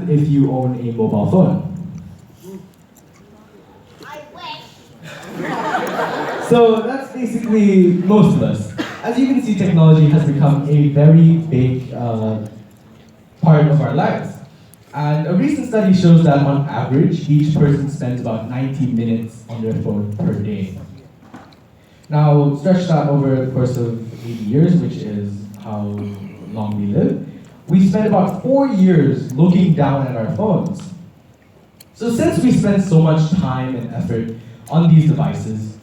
if you own a mobile phone. So that's basically most of us. As you can see, technology has become a very big part of our lives. And a recent study shows that on average, each person spends about 90 minutes on their phone per day. Now, stretch that over the course of 80 years, which is how long we live, we spend about 4 years looking down at our phones. So since we spend so much time and effort on these devices,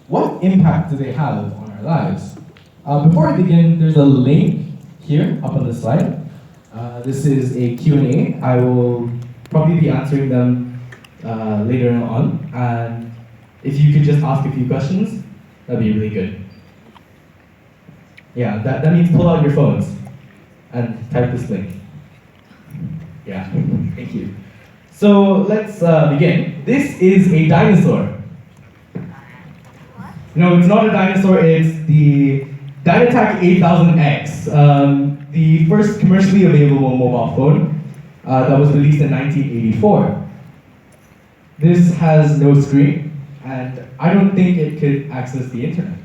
what impact do they have on our lives? Before I begin, there's a link here up on the slide. This is a Q&A. I will probably be answering them later on. And if you could just ask a few questions, that'd be really good. Yeah, that means pull out your phones and type this link. Yeah, thank you. So let's begin. This is a dinosaur. No, it's not a dinosaur, it's the Dynatac 8000X, the first commercially available mobile phone that was released in 1984. This has no screen, and I don't think it could access the internet.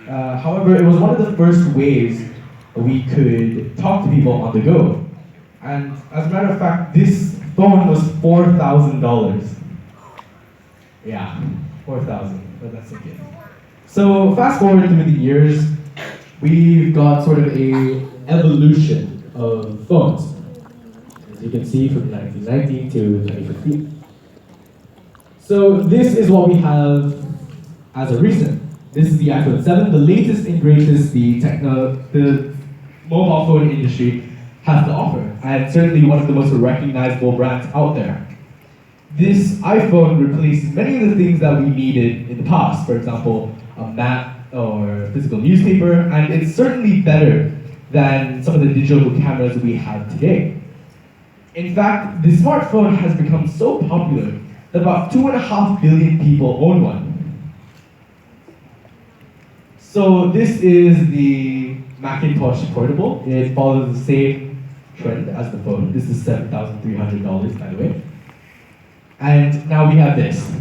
However, it was one of the first ways we could talk to people on the go. And as a matter of fact, this phone was $4,000. Yeah, 4,000, but that's okay. So fast forward through the years, we've got sort of a evolution of phones. As you can see, from 1990 to 2015. So this is what we have as of recent. This is the iPhone 7, the latest and greatest the mobile phone industry has to offer, and certainly one of the most recognizable brands out there. This iPhone replaces many of the things that we needed in the past, for example, a map or physical newspaper, and it's certainly better than some of the digital cameras we have today. In fact, the smartphone has become so popular that about 2.5 billion people own one. So this is the Macintosh Portable. It follows the same trend as the phone. This is $7,300, by the way. And now we have this.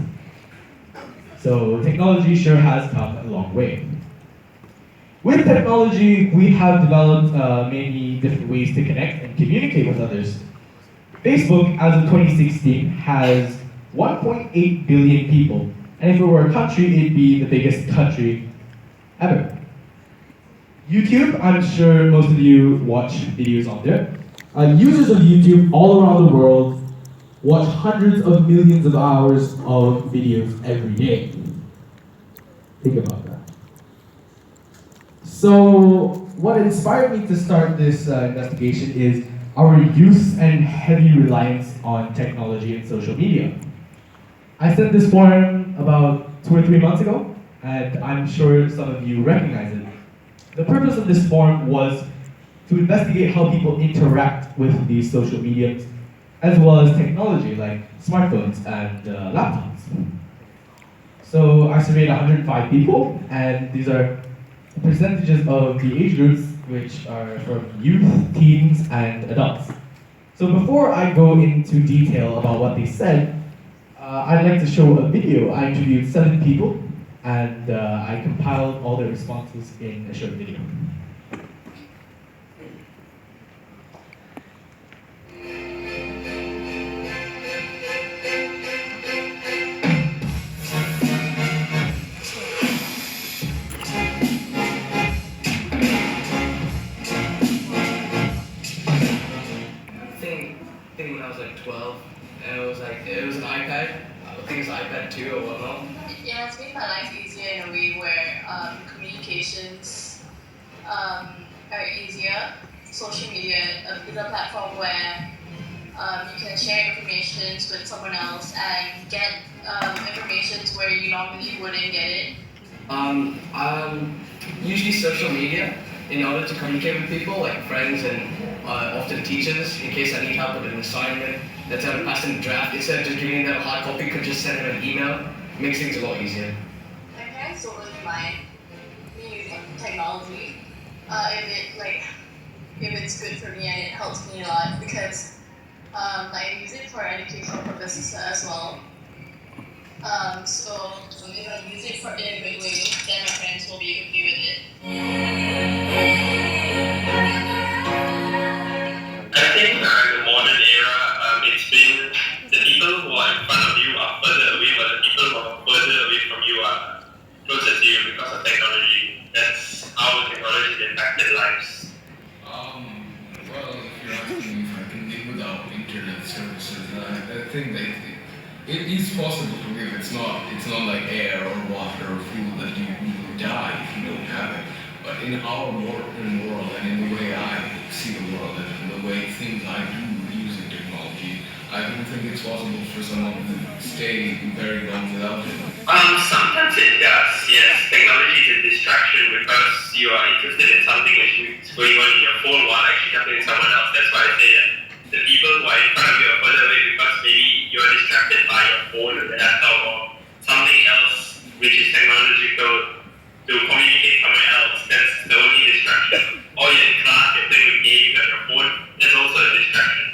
So technology sure has come a long way. With technology, we have developed many different ways to connect and communicate with others. Facebook, as of 2016, has 1.8 billion people. And if it were a country, it'd be the biggest country ever. YouTube, I'm sure most of you watch videos on there. Users of YouTube all around the world watch hundreds of millions of hours of videos every day. Think about that. So, what inspired me to start this investigation is our use and heavy reliance on technology and social media. I sent this forum about 2 or 3 months ago, and I'm sure some of you recognize it. The purpose of this forum was to investigate how people interact with these social mediums, as well as technology like smartphones and laptops. So I surveyed 105 people, and these are percentages of the age groups, which are from youth, teens, and adults. So before I go into detail about what they said, I'd like to show a video. I interviewed 7 people, and I compiled all their responses in a short video. I think when I was like 12, and it was an iPad. I think it's an iPad 2 or whatnot. Yeah, it's made my life easier in a way where communications are easier. Social media is a platform where you can share information with someone else and get information where you normally wouldn't get it. Usually social media in order to communicate with people, like friends and often teachers, in case I need help with an assignment. Let's have a pass them a draft. Instead of just giving them a hard copy, could just send them an email. Makes things a lot easier. My parents don't really mind me using technology if it's good for me and it helps me a lot, because Like I use it for educational purposes as well. So if I use it in a good way, then my friends will be okay with it. I think in the modern era, it's been the people who are in front of you are further away, but the people who are further away from you are closer to you because of technology. That's how technology has impacted lives. Well, if you're asking me if I can live without internet services, I think that it is possible to live. It's not like air or water or food that you will die if you don't have it. But in our modern world and in the way I see the world and in the way things I do using technology, I don't think it's possible for someone to stay very long without it. Sometimes it does, yes. Technology is a distraction because you are interested in something which is going on in your phone while actually talking to someone else. That's why I say that the people who are in front of you are further away because maybe you are distracted by your phone or the laptop or something else which is technological to communicate somewhere else. That's the only distraction. Or you're in class, you're playing with games on your phone. That's also a distraction.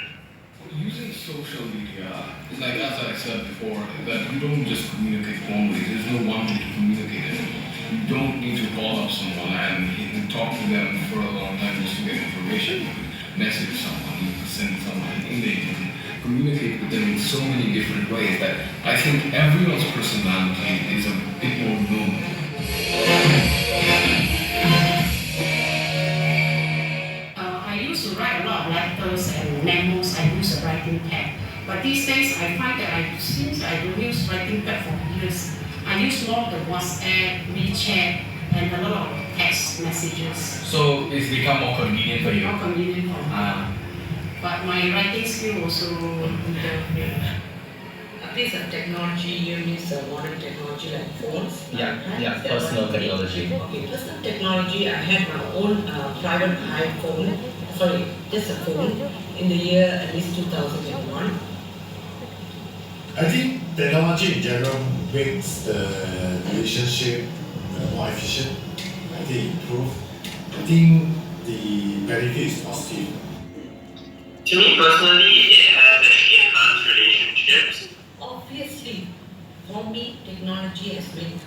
Using social media, like as I said before, that you don't just communicate one way. There's no one way to communicate anymore. You don't need to call up someone and you can talk to them for a long time just to get information. You could message someone, you could send someone an email, you can communicate with them in so many different ways that I think everyone's personality is a bit more known. I used to write a lot of letters and memos. I use a writing pad. But these days, I find that since I don't use writing pad for years, I use more of the WhatsApp, WeChat, and a lot of text messages. So it's become more convenient for you. More convenient for me. But my writing skill also improved. A piece of technology, you use modern technology like phones. Yeah, personal technology. Okay, personal technology, I had my own private iPhone, sorry, just a phone, in the year at least 2001. I think technology in general makes the relationship more efficient. I think improve. I think the benefit is positive. To me personally, it has actually enhanced relationships. Obviously, for me, technology has been